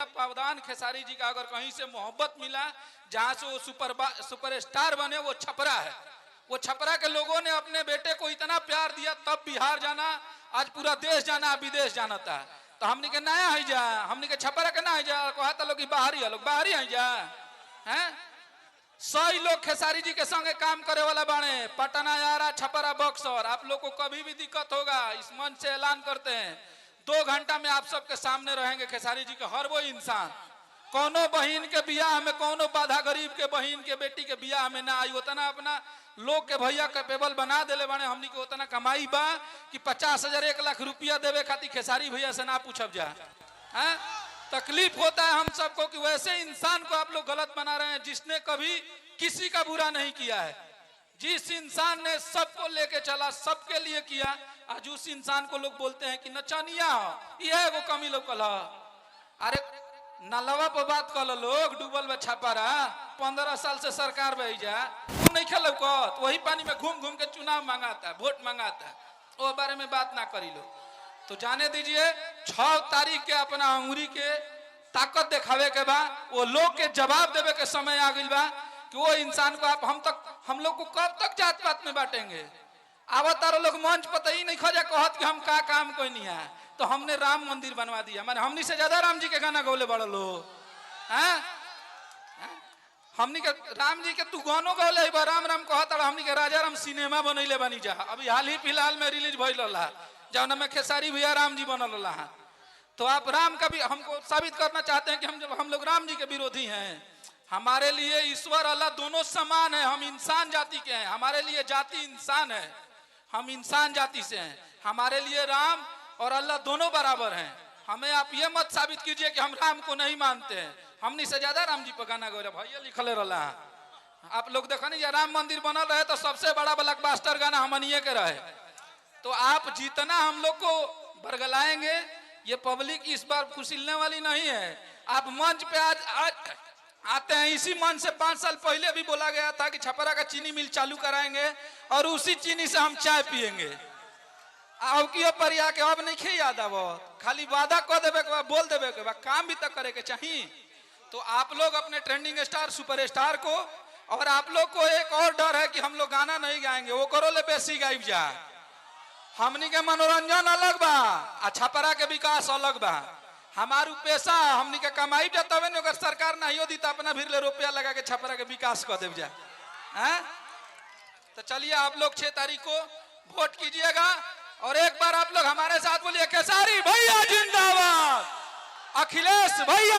पावदान खेसारी जी का अगर कहीं से मोहब्बत मिला, जहां से वो सुपरस्टार बने, वो छपरा है। वो छपरा के लोगों ने अपने बेटे को इतना प्यार दिया, तब बिहार जाना, आज पूरा देश जाना, विदेश जाना था। तो हमने के नया है जा, हमने के छपरा के ना है जा, कहता लोग बाहरी है, लोग बाहरी है जा हैं। 100 लोग खेसारी जी के संगे काम करे वाला बाणे, पटना, यारा, छपरा, बक्सर। आप लोग को कभी भी दिक्कत होगा, इस मंच से ऐलान करते हैं, 2 घंटा में आप सबके सामने रहेंगे खेसारी जी के हर वो इंसान। कोनो बहन के बियाह में कोनो बाधा, गरीब के बहन के बेटी के बियाह में ना आई, उतना अपना लोग के भैया कैपेबल बना देले बाने। हमनी के उतना कमाई बा कि 50,000 1 लाख रुपया देवे खातिर खेसारी भैया से ना पूछब जा। तकलीफ होता है हम सबको कि वैसे इंसान को आप लोग गलत बना रहे हैं जिसने कभी किसी का बुरा नहीं किया है। जिस इंसान ने सबको लेके चला, सबके लिए किया, आज उस इंसान को लोग बोलते हैं कि नचनिया हो, यह वो कमी लोग कल। अरे नलवा पर बात कर लोग, डूबल में छापारा 15 साल से सरकार भेजा, तुम नहीं खेल, वही पानी में घूम घूम के चुनाव मांगाता, वोट मांगाता, वो बारे में बात ना करी लो। तो जाने दीजिए, 6 तारीख के अपना अंगुरी के ताकत दिखावे के बा, वो लोग के जवाब देवे के समय आ गई बा कि वो इंसान को आप हम लोग को कब तक जात पात में बांटेंगे। आवतारो लोग मंच पर ही नहीं खोजा कहत कि हम का काम कोई नहीं है, तो हमने राम मंदिर बनवा दिया। माने हमनी से ज्यादा राम जी के गाना गौले बड़ लो हैं। हमनी के राम जी के तू गानो गौले राम राम कहत, हमनी के राजा राम सिनेमा बनैले बनी जा, अभी हाल ही फिलहाल में रिलीज भइल रहा, जौन में खेसारी भैया राम जी बनल रहा। तो आप राम का भी हमको साबित करना चाहते हैं कि हम लोग राम जी के विरोधी हैं। हमारे लिए ईश्वर अल्लाह दोनों समान है, हम इंसान जाति के हैं, हमारे लिए जाति इंसान है, हम इंसान जाति से हैं। हमारे लिए राम और अल्लाह दोनों बराबर हैं। हमें आप ये मत साबित कीजिए कि हम राम को नहीं मानते हैं। हमनी से ज्यादा राम जी पर गाना गौरव भैया लिखले रहा। आप लोग देखा नहीं, राम मंदिर बनल रहे तो सबसे बड़ा ब्लॉकबस्टर गाना हमनिए के रहे। तो आप जितना हम लोग को बरगलाएंगे, ये पब्लिक इस बार खुशिलने वाली नहीं है। आप मंच पे आज आते हैं, इसी मंच से 5 साल पहले भी बोला गया था कि छपरा का चीनी मिल चालू कराएंगे और उसी चीनी से हम चाय पिएंगे। अब की परिया के अब नहीं खे याद अब, खाली वादा कर देवे के बाद, बोल देवे के बाद, काम भी तक करे के चाहिए। तो आप लोग अपने ट्रेंडिंग स्टार सुपरस्टार को, और आप लोग को एक और डर है कि हम लोग गाना नहीं गाएंगे, वो करो ले बेसी गाइब जा। हमनी के मनोरंजन अलग बा, छपरा के विकास अलग बा। हमारू पेशा, हमनी के कमाई जाता है, अगर सरकार नहीं होती तो अपना भीड़ ले रुपया लगा के छपरा के विकास कर देव जा। तो चलिए आप लोग 6 तारीख को वोट कीजिएगा, और एक बार आप लोग हमारे साथ बोलिए, खेसारी भैया जिंदाबाद, अखिलेश भैया